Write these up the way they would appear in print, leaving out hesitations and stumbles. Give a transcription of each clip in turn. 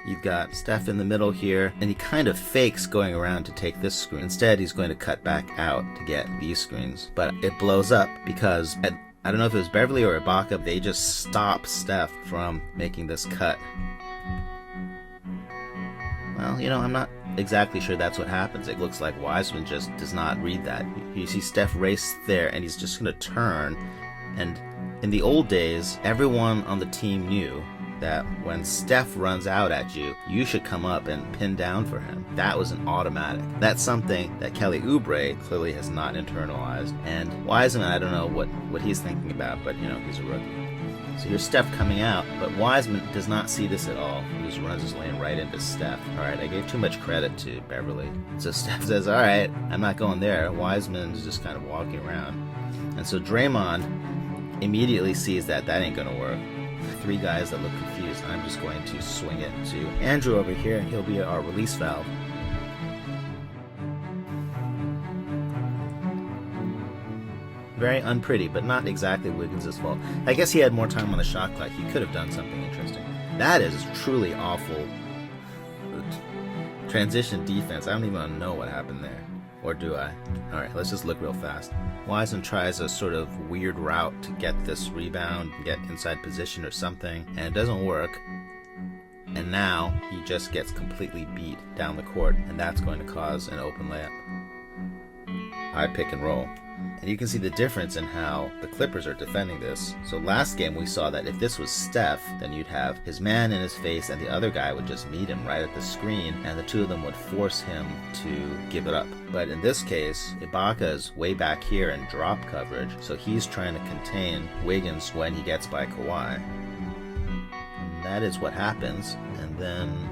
You've got Steph in the middle here, and he kind of fakes going around to take this screen. Instead, he's going to cut back out to get these screens. But it blows up because, I don't know if it was Beverly or Ibaka, they just stop Steph from making this cut. Well, I'm not exactly sure that's what happens. It looks like Wiseman just does not read that. You see Steph race there, and he's just going to turn. And in the old days, everyone on the team knew that when Steph runs out at you, you should come up and pin down for him. That was an automatic. That's something that Kelly Oubre clearly has not internalized. And Wiseman, I don't know what he's thinking about, but he's a rookie. So here's Steph coming out, but Wiseman does not see this at all. He just runs his lane right into Steph. Alright, I gave too much credit to Beverly. So Steph says, alright, I'm not going there. Wiseman is just kind of walking around. And so Draymond immediately sees that ain't gonna work. Three guys that look confused. I'm just going to swing it to Andrew over here, and he'll be our release valve. Very unpretty, but not exactly Wiggins' fault. I guess he had more time on the shot clock. He could have done something interesting. That is truly awful transition defense. I don't even know what happened there. Or do I? Alright, let's just look real fast. Wiseman tries a sort of weird route to get this rebound, get inside position or something, and it doesn't work. And now he just gets completely beat down the court, and that's going to cause an open layup. High pick and roll. And you can see the difference in how the Clippers are defending this. So last game we saw that if this was Steph, then you'd have his man in his face and the other guy would just meet him right at the screen, and the two of them would force him to give it up. But in this case, Ibaka is way back here in drop coverage, so he's trying to contain Wiggins when he gets by Kawhi. And that is what happens, and then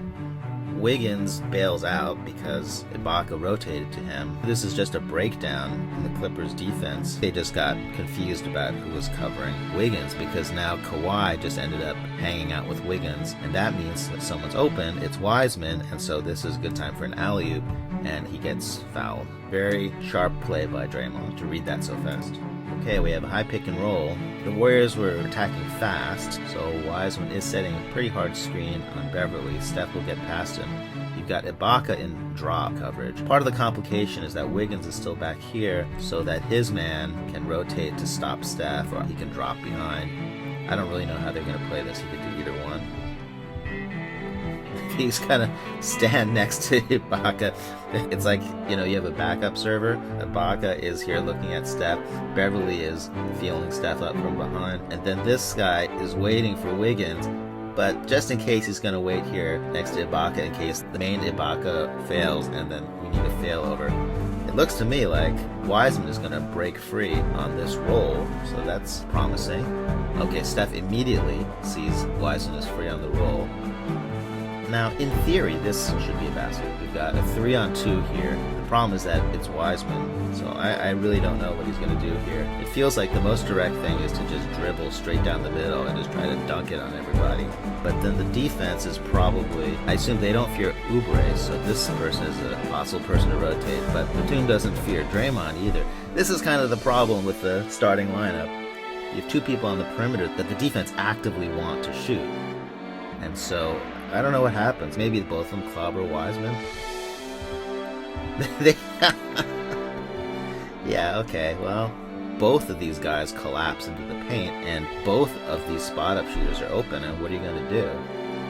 Wiggins bails out because Ibaka rotated to him. This is just a breakdown in the Clippers' defense. They just got confused about who was covering Wiggins because now Kawhi just ended up hanging out with Wiggins, and that means that someone's open, it's Wiseman, and so this is a good time for an alley-oop, and he gets fouled. Very sharp play by Draymond to read that so fast. Okay, we have a high pick and roll. The Warriors were attacking fast, so Wiseman is setting a pretty hard screen on Beverly. Steph will get past him. You've got Ibaka in drop coverage. Part of the complication is that Wiggins is still back here so that his man can rotate to stop Steph, or he can drop behind. I don't really know how they're going to play this. He could do either one. He's kind of stand next to Ibaka. It's like, you have a backup server. Ibaka is here looking at Steph. Beverly is feeling Steph up from behind. And then this guy is waiting for Wiggins. But just in case, he's going to wait here next to Ibaka in case the main Ibaka fails, and then we need a failover. It looks to me like Wiseman is going to break free on this roll, so that's promising. Okay, Steph immediately sees Wiseman is free on the roll. Now, in theory, this should be a basket. We've got a 3-on-2 here. The problem is that it's Wiseman, so I really don't know what he's going to do here. It feels like the most direct thing is to just dribble straight down the middle and just try to dunk it on everybody. But then the defense is probably, I assume they don't fear Oubre, so this person is a possible person to rotate, but Batum doesn't fear Draymond either. This is kind of the problem with the starting lineup. You have two people on the perimeter that the defense actively want to shoot. And so I don't know what happens. Maybe both of them clobber Wiseman. Yeah, okay, well, both of these guys collapse into the paint, and both of these spot-up shooters are open, and what are you going to do?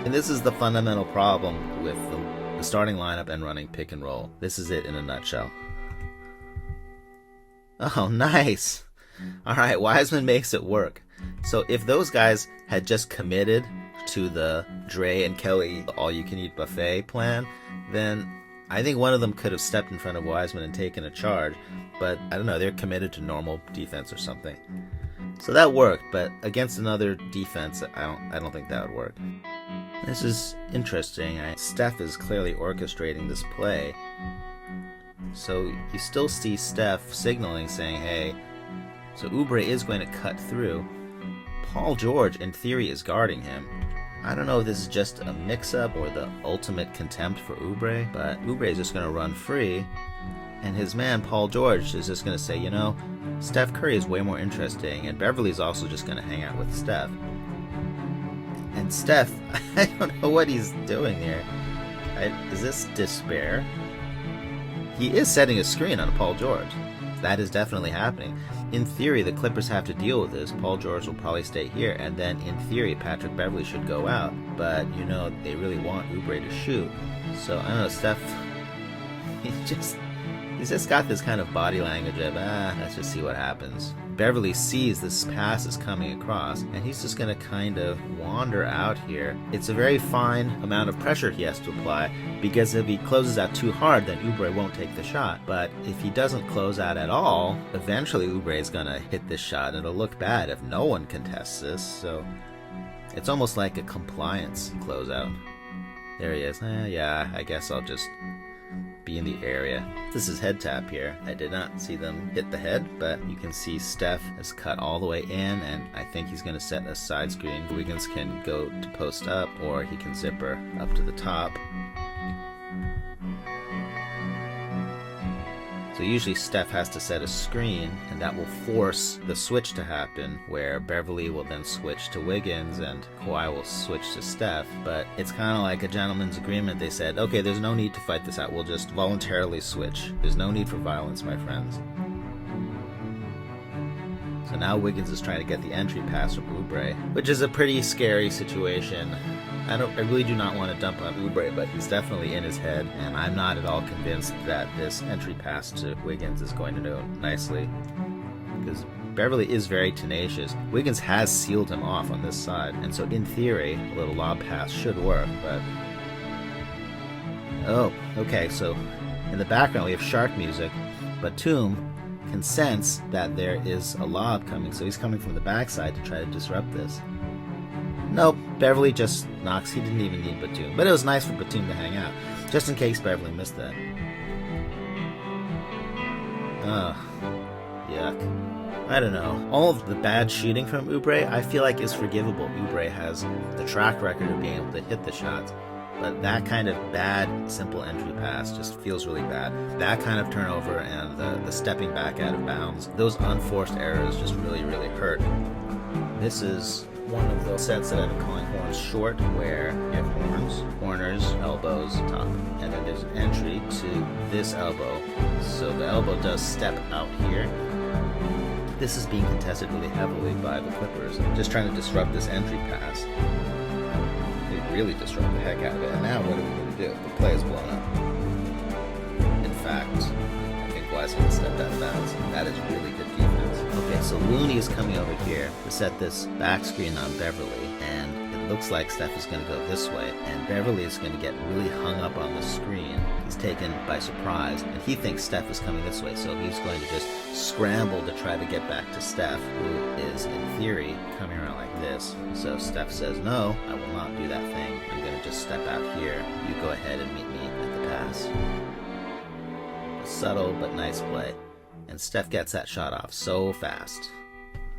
And this is the fundamental problem with the starting lineup and running pick and roll. This is it in a nutshell. Oh, nice! Alright, Wiseman makes it work. So if those guys had just committed to the Dre and Kelly all-you-can-eat buffet plan, then I think one of them could have stepped in front of Wiseman and taken a charge, but I don't know, they're committed to normal defense or something. So that worked, but against another defense, I don't think that would work. This is interesting. Steph is clearly orchestrating this play. So you still see Steph signaling, saying, hey, so Oubre is going to cut through. Paul George, in theory, is guarding him. I don't know if this is just a mix-up or the ultimate contempt for Oubre, but Oubre is just going to run free, and his man, Paul George, is just going to say, Steph Curry is way more interesting, and Beverly's also just going to hang out with Steph. And Steph, I don't know what he's doing here. Is this despair? He is setting a screen on Paul George. That is definitely happening. In theory, the Clippers have to deal with this. Paul George will probably stay here, and then in theory, Patrick Beverley should go out. But, you know, they really want Oubre to shoot. So, I don't know, Steph, he's just got this kind of body language of, let's just see what happens. Beverley sees this pass is coming across, and he's just going to kind of wander out here. It's a very fine amount of pressure he has to apply, because if he closes out too hard, then Oubre won't take the shot. But if he doesn't close out at all, eventually Oubre is going to hit this shot, and it'll look bad if no one contests this. So it's almost like a compliance closeout. There he is. Yeah, I guess I'll just be in the area. This is head tap here. I did not see them hit the head, but you can see Steph has cut all the way in, and I think he's going to set a side screen. Wiggins can go to post up, or he can zipper up to the top. So usually Steph has to set a screen, and that will force the switch to happen, where Beverley will then switch to Wiggins and Kawhi will switch to Steph. But it's kind of like a gentleman's agreement. They said, okay, there's no need to fight this out. We'll just voluntarily switch. There's no need for violence, my friends. So now Wiggins is trying to get the entry pass from Oubre, which is a pretty scary situation. I really do not want to dump on Oubre, but he's definitely in his head, and I'm not at all convinced that this entry pass to Wiggins is going to do nicely, because Beverley is very tenacious. Wiggins has sealed him off on this side, and so in theory, a little lob pass should work, but... Oh, okay, so in the background we have shark music. Batum can sense that there is a lob coming, so he's coming from the backside to try to disrupt this. Nope, Beverley just knocks. He didn't even need Batum. But it was nice for Batum to hang out, just in case Beverley missed that. Ugh. Yuck. I don't know. All of the bad shooting from Oubre, I feel like is forgivable. Oubre has the track record of being able to hit the shots. But that kind of bad, simple entry pass just feels really bad. That kind of turnover and the stepping back out of bounds, those unforced errors just really, really hurt. This is one of those sets that I've been calling horns short, where you have horns, corners, elbows, top, and then there's an entry to this elbow. So the elbow does step out here. This is being contested really heavily by the Clippers, just trying to disrupt this entry pass. They really disrupt the heck out of it. And now what are we going to do? The play is blown up. In fact, I think Wiseman stepped out of bounds. That is really good defense. Okay, so Looney is coming over here to set this back screen on Beverley, and it looks like Steph is going to go this way, and Beverley is going to get really hung up on the screen. He's taken by surprise, and he thinks Steph is coming this way, so he's going to just scramble to try to get back to Steph, who is, in theory, coming around like this. So Steph says, no, I will not do that thing. I'm going to just step out here. You go ahead and meet me at the pass. A subtle but nice play. And Steph gets that shot off so fast.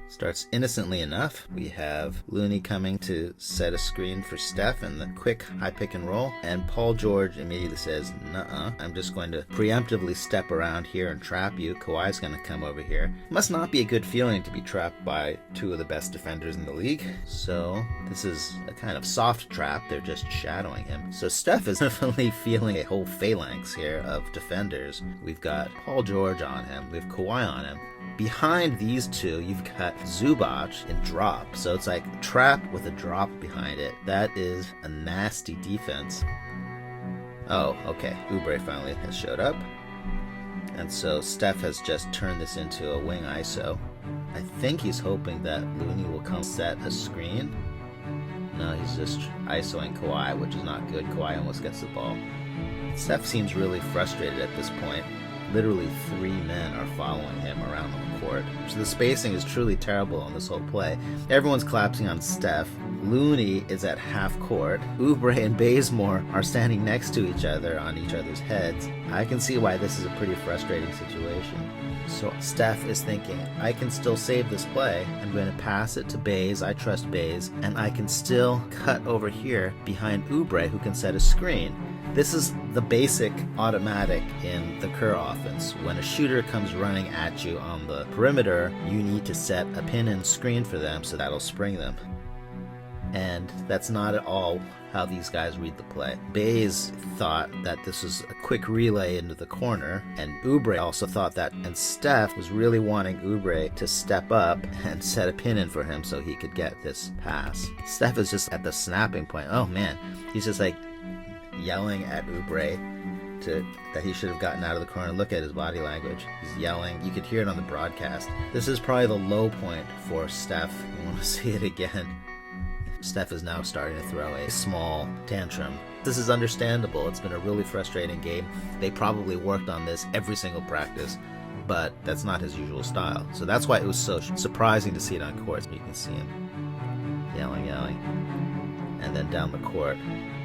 Starts innocently enough. We have Looney coming to set a screen for Steph and the quick high pick and roll. And Paul George immediately says, nuh-uh, I'm just going to preemptively step around here and trap you. Kawhi's going to come over here. Must not be a good feeling to be trapped by two of the best defenders in the league. So this is a kind of soft trap. They're just shadowing him. So Steph is definitely feeling a whole phalanx here of defenders. We've got Paul George on him. We have Kawhi on him. Behind these two, you've got Zubac in drop. So it's like trap with a drop behind it. That is a nasty defense. Oh, okay. Oubre finally has showed up. And so Steph has just turned this into a wing ISO. I think he's hoping that Looney will come set a screen. No, he's just ISOing Kawhi, which is not good. Kawhi almost gets the ball. Steph seems really frustrated at this point. Literally 3 men are following him around the court. So the spacing is truly terrible on this whole play. Everyone's collapsing on Steph. Looney is at half court. Oubre and Bazemore are standing next to each other on each other's heads. I can see why this is a pretty frustrating situation. So Steph is thinking, I can still save this play. I'm going to pass it to Baze. I trust Baze. And I can still cut over here behind Oubre, who can set a screen. This is the basic automatic in the Kerr offense. When a shooter comes running at you on the perimeter, you need to set a pin and screen for them, so that'll spring them. And that's not at all how these guys read the play. Baze thought that this was a quick relay into the corner, and Oubre also thought that, and Steph was really wanting Oubre to step up and set a pin in for him so he could get this pass. Steph is just at the snapping point. Oh man, he's just like yelling at Oubre that he should have gotten out of the corner. Look at his body language. He's yelling. You could hear it on the broadcast. This is probably the low point for Steph. You want to see it again. Steph is now starting to throw a small tantrum. This is understandable. It's been a really frustrating game. They probably worked on this every single practice, but that's not his usual style. So that's why it was so surprising to see it on court. You can see him yelling. And then down the court,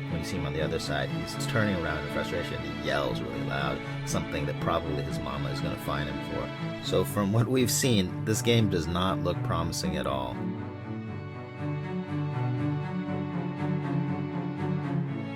when you see him on the other side, he's turning around in frustration. He yells really loud, something that probably his mama is going to fine him for. So from what we've seen, this game does not look promising at all.